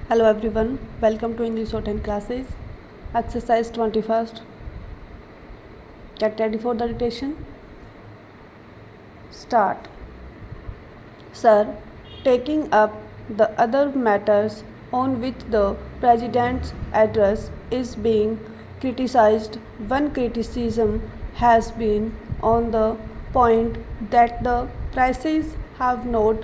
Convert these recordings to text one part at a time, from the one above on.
Hello everyone, welcome to English Shorthand classes. Exercise 21st. Get ready for the dictation. Start. Sir, taking up the other matters on which the President's address is being criticized, one criticism has been on the point that the prices have not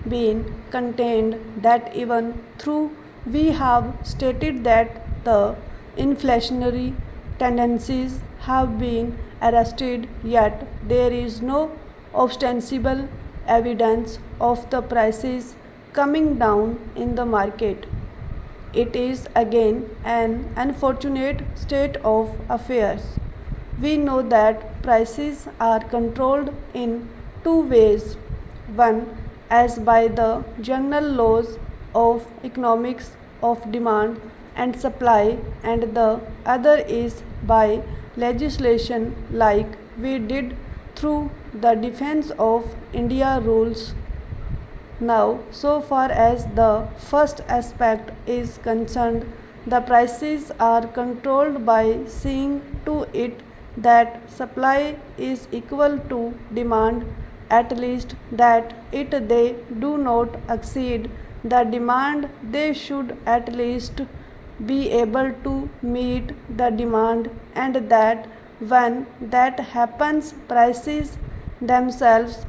been contained, that even though we have stated that the inflationary tendencies have been arrested, yet there is no ostensible evidence of the prices coming down in the market. It is again an unfortunate state of affairs. We know that prices are controlled in two ways. One, as by the general laws of economics of demand and supply, and the other is by legislation like we did through the Defense of India rules. Now, so far as the first aspect is concerned, the prices are controlled by seeing to it that supply is equal to demand, at least that if they do not exceed the demand, they should at least be able to meet the demand, and that when that happens, prices themselves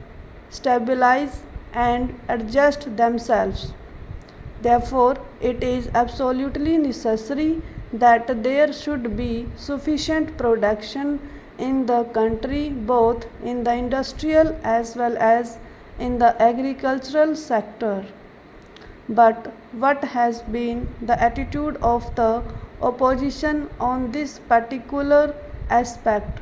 stabilize and adjust themselves. Therefore, it is absolutely necessary that there should be sufficient production in the country, both in the industrial as well as in the agricultural sector. But what has been the attitude of the opposition on this particular aspect?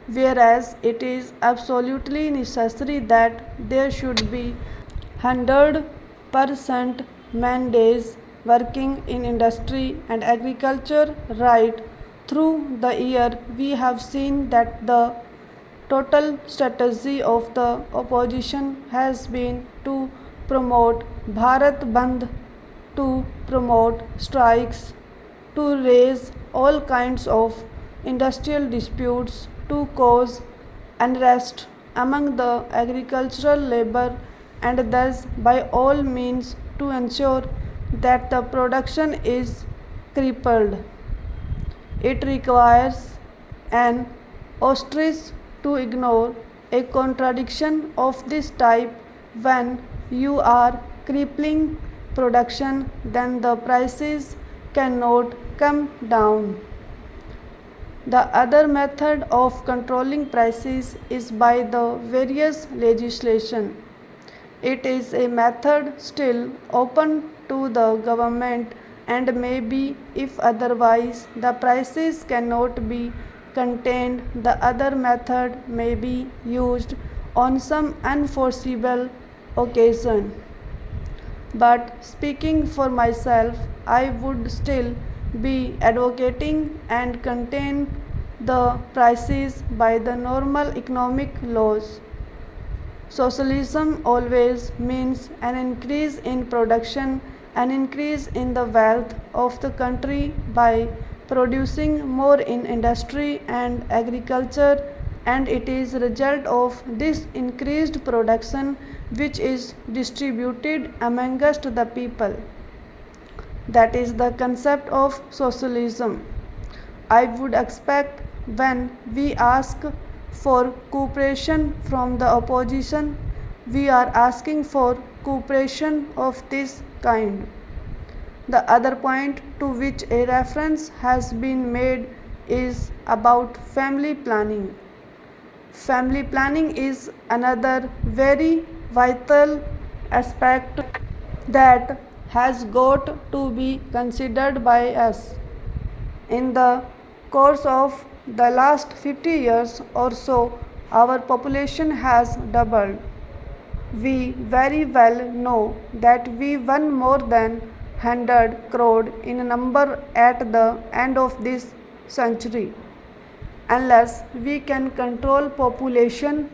Whereas it is absolutely necessary that there should be 100% man days working in industry and agriculture right through the year, we have seen that the total strategy of the opposition has been to promote Bharat Bandh, to promote strikes, to raise all kinds of industrial disputes, to cause unrest among the agricultural labor, and thus by all means to ensure that the production is crippled. It requires an ostrich to ignore a contradiction of this type. When you are crippling production, then the prices cannot come down. The other method of controlling prices is by the various legislation. It is a method still open to the government, and maybe if otherwise the prices cannot be contained, the other method may be used on some unforeseeable occasion. But speaking for myself, I would still be advocating and contain the prices by the normal economic laws. Socialism always means an increase in production, an increase in the wealth of the country by producing more in industry and agriculture, and it is a result of this increased production which is distributed amongst the people. That is the concept of socialism. I would expect when we ask for cooperation from the opposition, we are asking for cooperation of this kind. The other point to which a reference has been made is about family planning. Family planning is another very vital aspect that has got to be considered by us. In the course of the last 50 years or so, our population has doubled. We very well know that we won more than 100 crore in number at the end of this century. Unless we can control population,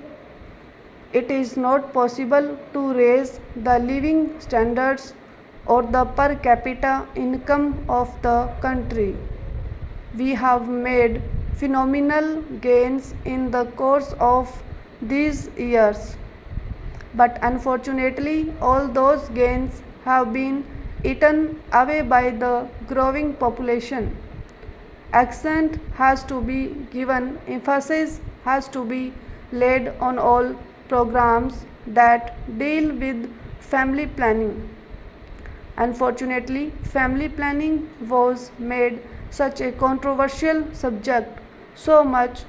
it is not possible to raise the living standards or the per capita income of the country. We have made phenomenal gains in the course of these years, but unfortunately, all those gains have been eaten away by the growing population. Accent has to be given, emphasis has to be laid on all programs that deal with family planning. Unfortunately, family planning was made such a controversial subject. So much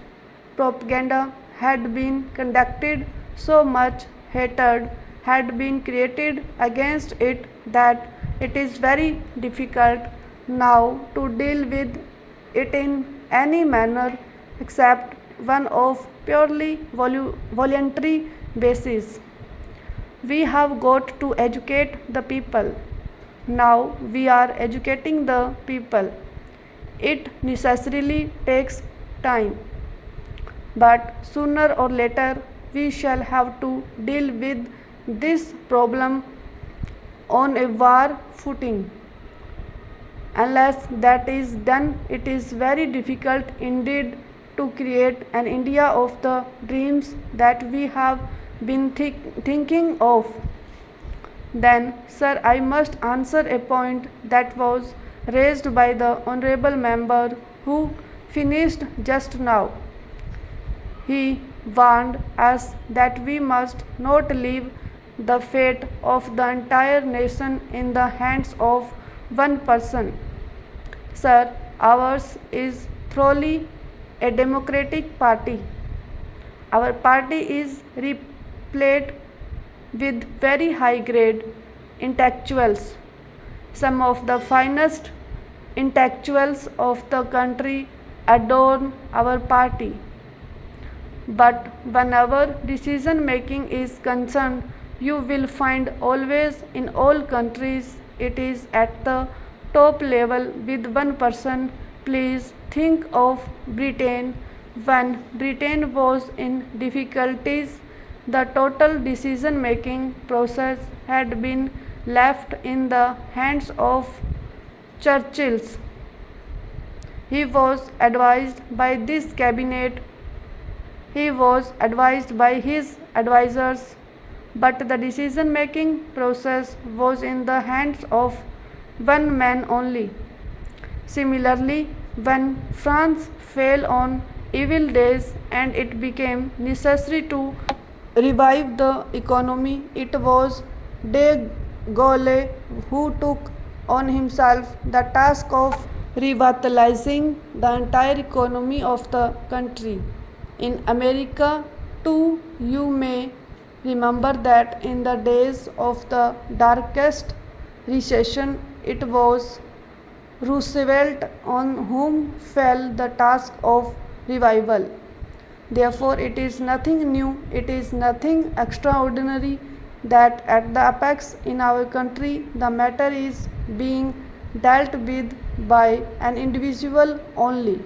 propaganda had been conducted, so much hatred had been created against it that it is very difficult now to deal with it in any manner except one of purely voluntary basis. We have got to educate the people. Now we are educating the people. It necessarily takes time, but sooner or later we shall have to deal with this problem on a war footing. Unless that is done, it is very difficult indeed to create an India of the dreams that we have been thinking of. Then, sir, I must answer a point that was raised by the honorable member who finished just now. He warned us that we must not leave the fate of the entire nation in the hands of one person. Sir, ours is thoroughly a democratic party. Our party is replete with very high grade intellectuals. Some of the finest intellectuals of the country adorn our party. But whenever decision making is concerned, you will find always in all countries it is at the top level with one person. Please think of Britain. When Britain was in difficulties, the total decision making process had been left in the hands of Churchill. He was advised by this cabinet, he was advised by his advisors, but the decision making process was in the hands of one man only. Similarly, when France fell on evil days and it became necessary to revive the economy, it was de Gaulle who took on himself the task of revitalizing the entire economy of the country. In America, too, you may remember that in the days of the darkest recession, it was Roosevelt on whom fell the task of revival. Therefore, it is nothing new, it is nothing extraordinary that at the apex in our country the matter is being dealt with by an individual only.